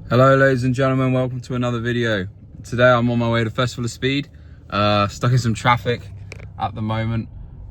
Hello ladies and gentlemen, welcome to another video. Today I'm on my way to Festival of Speed, stuck in some traffic at the moment,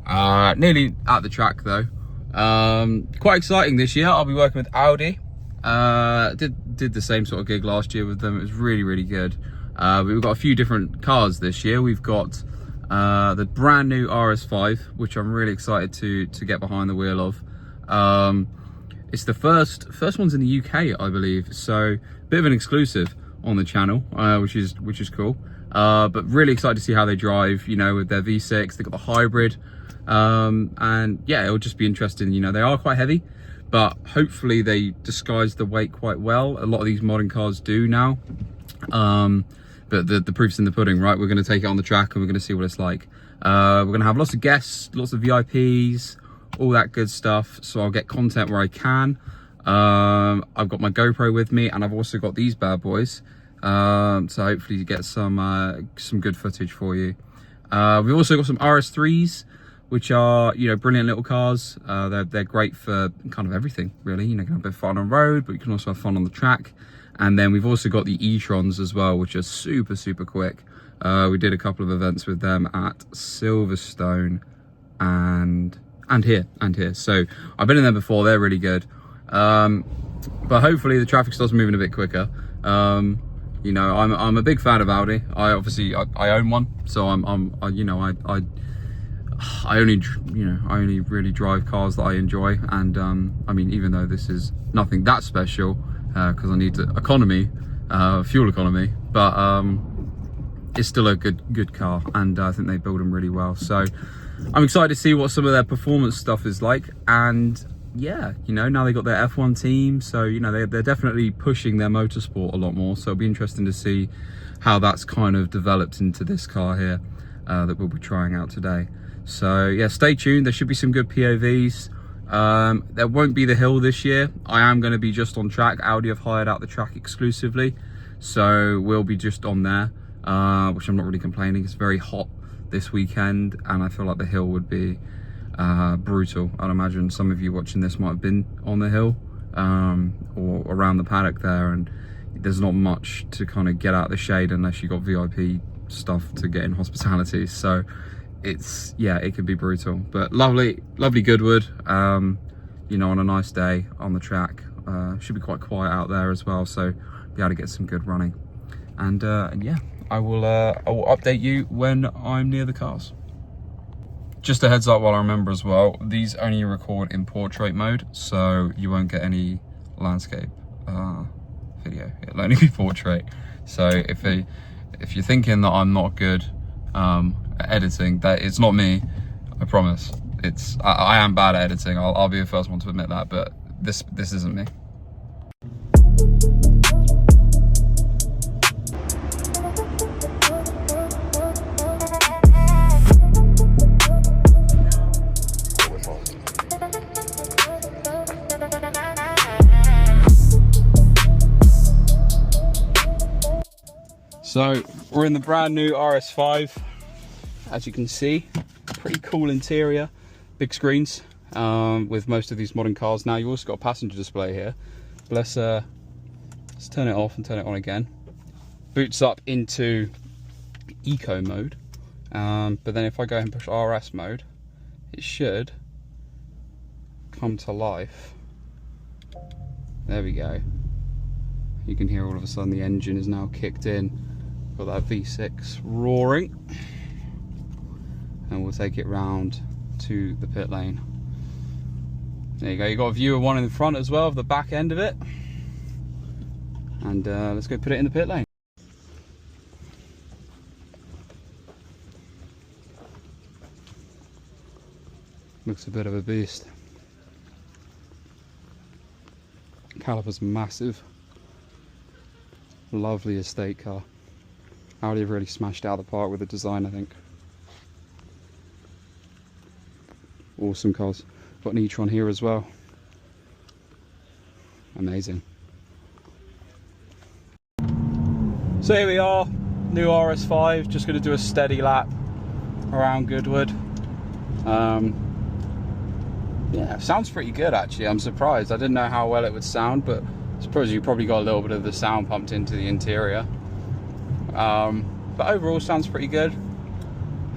nearly at the track though. Quite exciting this year. I'll be working with Audi. Did the same sort of gig last year with them. It was really good. We've got a few different cars this year. We've got the brand new RS5, which I'm really excited to get behind the wheel of. It's the first ones in the UK, I believe, so a bit of an exclusive on the channel, which is cool. But really excited to see how they drive, you know, with their V6. They've got the hybrid, and yeah, it'll just be interesting. You know, they are quite heavy, but hopefully they disguise the weight quite well. A lot of these modern cars do now, but the proof's in the pudding, right? We're going to take it on the track and we're going to see what it's like. We're going to have lots of guests, lots of VIPs, all that good stuff, so I'll get content where I can. I've got my GoPro with me, and I've also got these bad boys, so hopefully you get some good footage for you. We've also got some RS3s, which are, you know, brilliant little cars. They're great for kind of everything, really. You know, you can have a bit of fun on road, but you can also have fun on the track. And then we've also got the e-trons as well, which are super quick. We did a couple of events with them at Silverstone and here. So I've been in there before. They're really good. But hopefully the traffic starts moving a bit quicker. You know, I'm a big fan of Audi. I own one, so I only really drive cars that I enjoy. And I mean, even though this is nothing that special, because I need fuel economy, but it's still a good car, and I think they build them really well. So I'm excited to see what some of their performance stuff is like. And yeah, you know, now they got their F1 team, so you know, they're definitely pushing their motorsport a lot more. So it'll be interesting to see how that's kind of developed into this car here that we'll be trying out today. So yeah, stay tuned. There should be some good POVs. There won't be the hill this year. I am going to be just on track. Audi have hired out the track exclusively, so we'll be just on there, which I'm not really complaining. It's very hot this weekend, and I feel like the hill would be brutal. I'd imagine some of you watching this might have been on the hill or around the paddock there, and there's not much to kind of get out of the shade unless you got VIP stuff to get in hospitality. So it could be brutal, but lovely Goodwood, you know, on a nice day on the track. Should be quite quiet out there as well, so be able to get some good running. And yeah, I will update you when I'm near the cars. Just a heads up while I remember as well, these only record in portrait mode, so you won't get any landscape video. It'll only be portrait. So if you're thinking that I'm not good at editing, that it's not me. I promise. I am bad at editing. I'll be the first one to admit that, but this isn't me. So we're in the brand new RS5, as you can see. Pretty cool interior, big screens with most of these modern cars. Now you've also got a passenger display here. But let's turn it off and turn it on again. Boots up into eco mode, but then if I go and push RS mode, it should come to life. There we go. You can hear all of a sudden the engine is now kicked in. Got that V6 roaring, and we'll take it round to the pit lane. There you go. You got a view of one in the front as well, of the back end of it. And let's go put it in the pit lane. Looks a bit of a beast. Caliper's massive. Lovely estate car. Audi have really smashed out of the park with the design, I think. Awesome cars. Got an e-tron here as well. Amazing. So here we are, new RS5. Just going to do a steady lap around Goodwood. Yeah, sounds pretty good actually. I'm surprised. I didn't know how well it would sound, but it's suppose you probably got a little bit of the sound pumped into the interior. But overall sounds pretty good.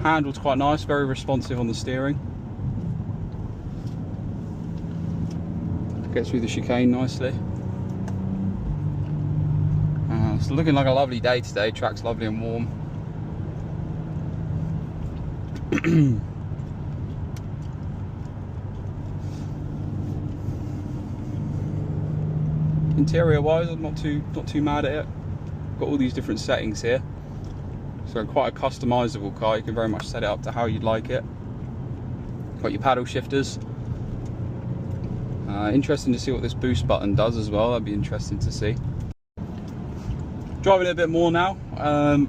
Handles quite nice, very responsive on the steering. Gets through the chicane nicely. It's looking like a lovely day today. Track's lovely and warm. Interior wise, I'm not too mad at it. Got all these different settings here, so quite a customizable car. You can very much set it up to how you'd like it. Got your paddle shifters. Interesting to see what this boost button does as well. That'd be interesting to see. Driving it a bit more now.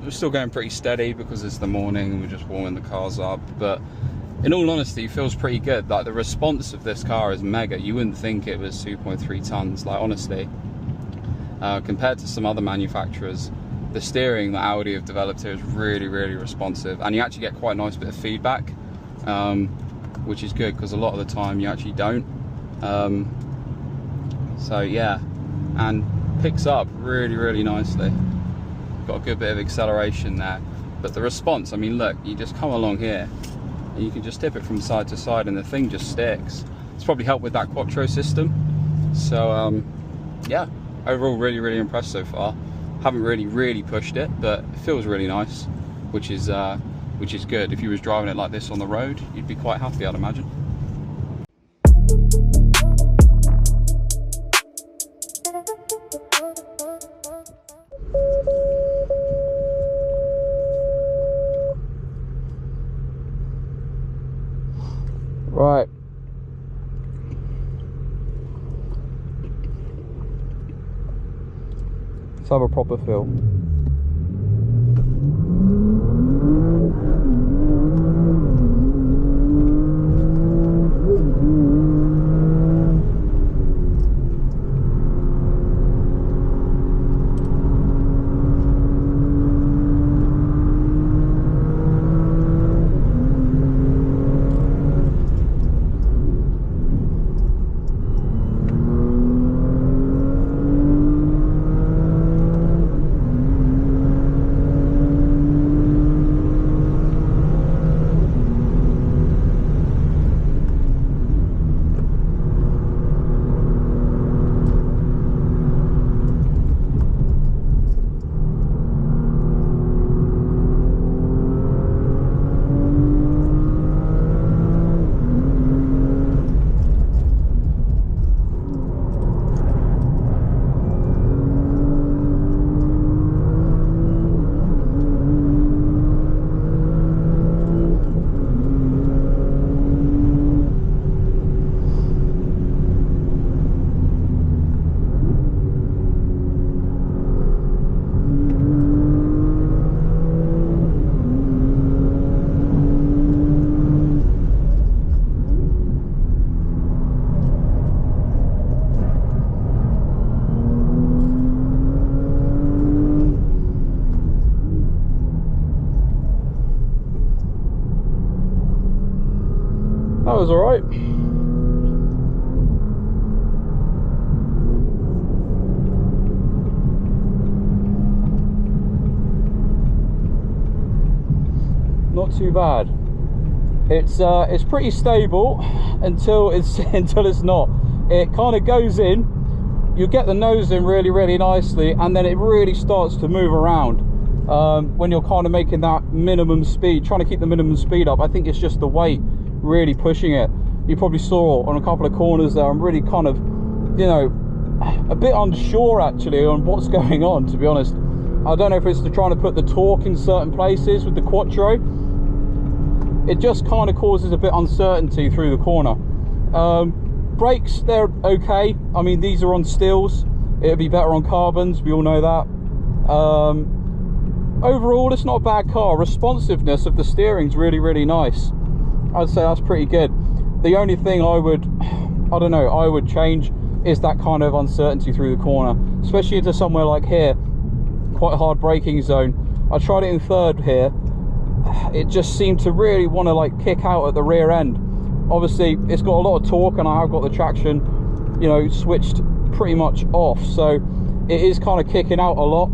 We're still going pretty steady because it's the morning and we're just warming the cars up, but in all honesty, it feels pretty good. Like, the response of this car is mega. You wouldn't think it was 2.3 tons, like, honestly. Compared to some other manufacturers, the steering that Audi have developed here is really, really responsive, and you actually get quite a nice bit of feedback, which is good because a lot of the time you actually don't. So yeah, and picks up really, really nicely. Got a good bit of acceleration there, but the response, I mean, look, you just come along here and you can just tip it from side to side and the thing just sticks. It's probably helped with that Quattro system. So yeah, overall really, really impressed so far. Haven't really pushed it, but it feels really nice, which is good. If you was driving it like this on the road, you'd be quite happy, I'd imagine. Right. Let's have a proper feel. That was alright. Not too bad. It's pretty stable until it's not. It kind of goes in, you get the nose in really nicely, and then it really starts to move around when you're kind of making that minimum speed, trying to keep the minimum speed up. I think it's just the weight really pushing it. You probably saw on a couple of corners there, I'm really kind of, you know, a bit unsure actually on what's going on, to be honest. I don't know if it's trying to put the torque in certain places with the Quattro. It just kind of causes a bit uncertainty through the corner. Brakes, they're okay. I mean, these are on steels. It'll be better on carbons, we all know that. Overall, it's not a bad car. Responsiveness of the steering's really nice. I'd say that's pretty good. The only thing I would change is that kind of uncertainty through the corner, especially into somewhere like here, quite a hard braking zone. I tried it in third here. It just seemed to really want to like kick out at the rear end. Obviously, it's got a lot of torque, and I have got the traction, you know, switched pretty much off, so it is kind of kicking out a lot,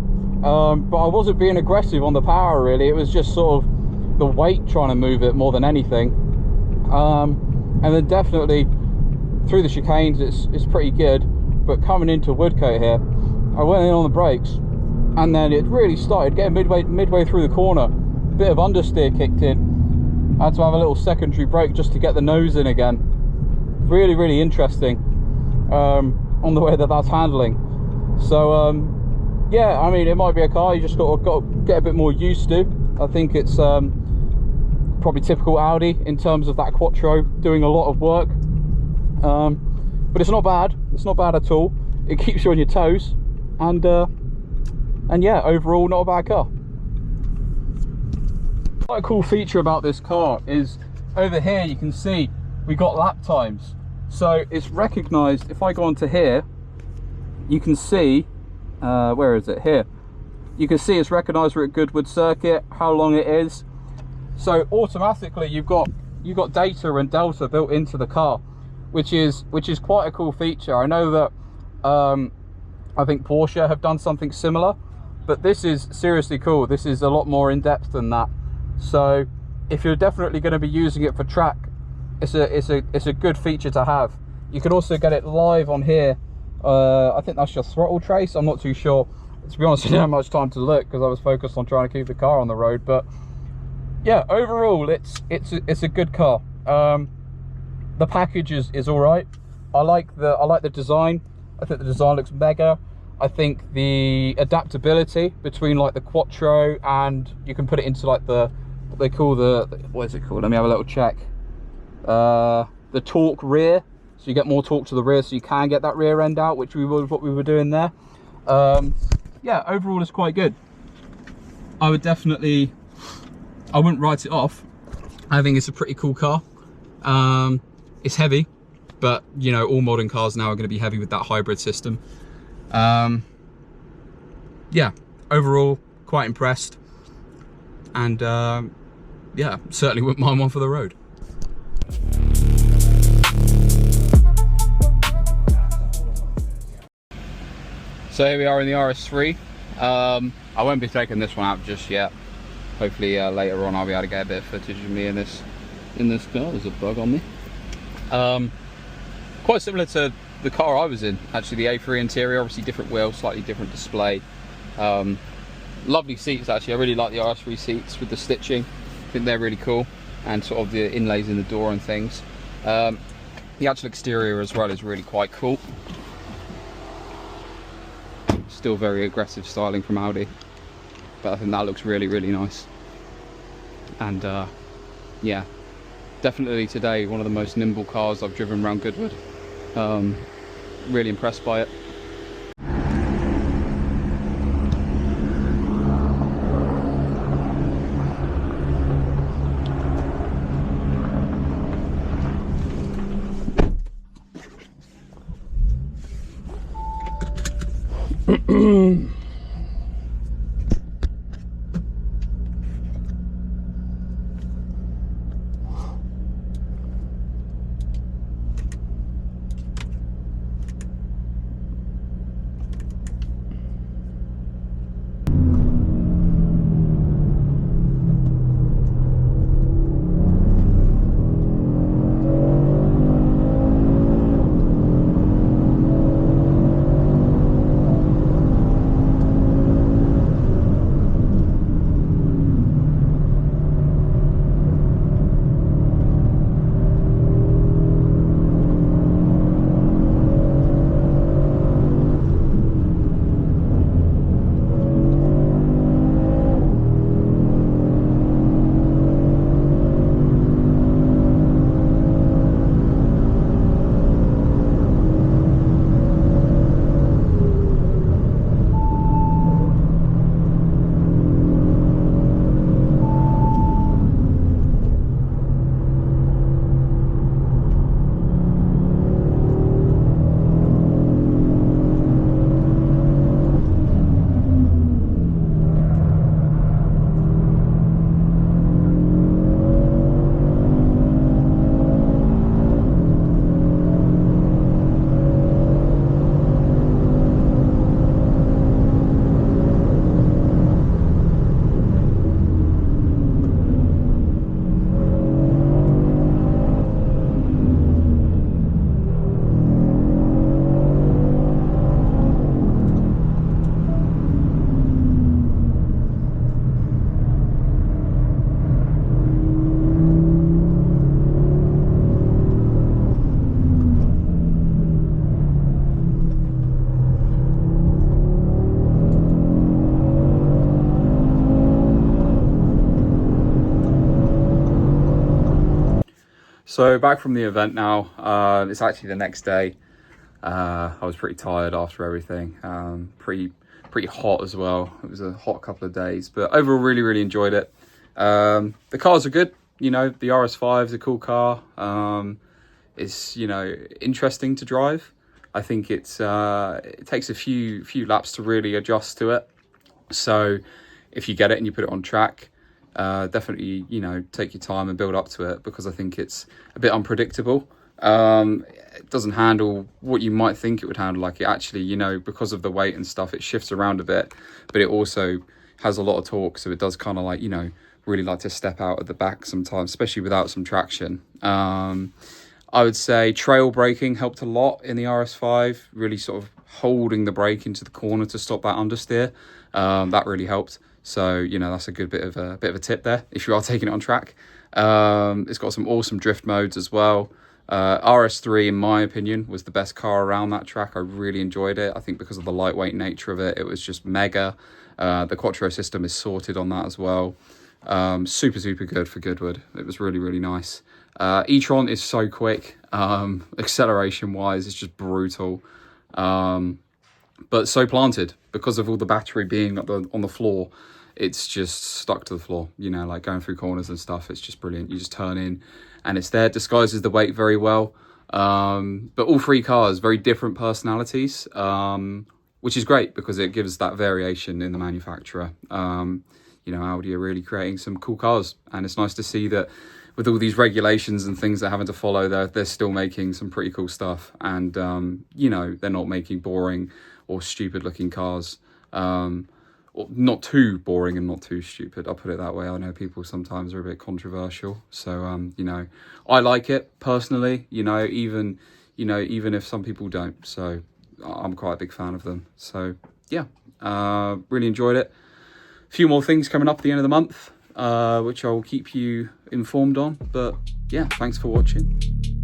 but I wasn't being aggressive on the power really. It was just sort of the weight trying to move it more than anything. And then definitely through the chicanes it's pretty good, but coming into Woodcote here, I went in on the brakes and then it really started getting midway through the corner, a bit of understeer kicked in. I had to have a little secondary brake just to get the nose in again. Really interesting on the way that that's handling. So yeah, I mean, it might be a car you just got to get a bit more used to. I think it's probably typical Audi in terms of that Quattro doing a lot of work, but it's not bad. It's not bad at all. It keeps you on your toes, and yeah, overall not a bad car. Quite a cool feature about this car is over here you can see we got lap times. So it's recognized. If I go onto here, you can see where is it? Here you can see it's recognized we're at Goodwood circuit, how long it is. So automatically you've got data and delta built into the car, which is quite a cool feature. I know that I think Porsche have done something similar, but this is seriously cool. This is a lot more in depth than that. So if you're definitely going to be using it for track, it's a good feature to have. You can also get it live on here. I think that's your throttle trace. I'm not too sure. To be honest, I didn't have much time to look because I was focused on trying to keep the car on the road. But yeah, overall it's a good car. The package is all right. I like the design. I think the design looks mega. I think the adaptability between like the Quattro, and you can put it into like what they call what is it called? Let me have a little check. The torque rear, so you get more torque to the rear, so you can get that rear end out, which what we were doing there. Yeah, overall it's quite good. I wouldn't write it off. I think it's a pretty cool car. It's heavy, but you know, all modern cars now are going to be heavy with that hybrid system. Yeah, overall quite impressed, and yeah, certainly wouldn't mind one for the road. So here we are in the RS3. I won't be taking this one out just yet. Hopefully later on I'll be able to get a bit of footage of me in this car. There's a bug on me. Quite similar to the car I was in, actually. The A3 interior, obviously different wheel, slightly different display. Lovely seats actually. I really like the RS3 seats with the stitching. I think they're really cool, and sort of the inlays in the door and things. The actual exterior as well is really quite cool. Still very aggressive styling from Audi, but I think that looks really nice. And yeah, definitely today one of the most nimble cars I've driven around Goodwood. Really impressed by it. So back from the event now. It's actually the next day. I was pretty tired after everything. Pretty hot as well. It was a hot couple of days, but overall really enjoyed it. The cars are good. You know, the RS5 is a cool car. It's, you know, interesting to drive. I think it takes a few laps to really adjust to it. So if you get it and you put it on track, definitely, you know, take your time and build up to it, because I think it's a bit unpredictable. It doesn't handle what you might think it would handle. Like, it actually, you know, because of the weight and stuff, it shifts around a bit, but it also has a lot of torque, so it does kind of, like, you know, really like to step out at the back sometimes, especially without some traction. I would say trail braking helped a lot in the RS5, really sort of holding the brake into the corner to stop that understeer. That really helped. So, you know, that's a good bit of a tip there if you are taking it on track. It's got some awesome drift modes as well. RS3, in my opinion, was the best car around that track. I really enjoyed it. I think because of the lightweight nature of it, it was just mega. The Quattro system is sorted on that as well. Super good for Goodwood. It was really nice. e-tron is so quick. Acceleration wise, it's just brutal. But so planted, because of all the battery being on the floor, it's just stuck to the floor, you know, like going through corners and stuff. It's just brilliant. You just turn in and it's there, disguises the weight very well. But all three cars, very different personalities, which is great because it gives that variation in the manufacturer. You know, Audi are really creating some cool cars, and it's nice to see that with all these regulations and things they're having to follow, they're still making some pretty cool stuff. And, you know, they're not making boring or stupid looking cars. Or not too boring and not too stupid, I'll put it that way. I know people sometimes are a bit controversial. So, you know, I like it personally, you know, even if some people don't. So I'm quite a big fan of them. So yeah, really enjoyed it. A few more things coming up at the end of the month, which I will keep you informed on. But yeah, thanks for watching.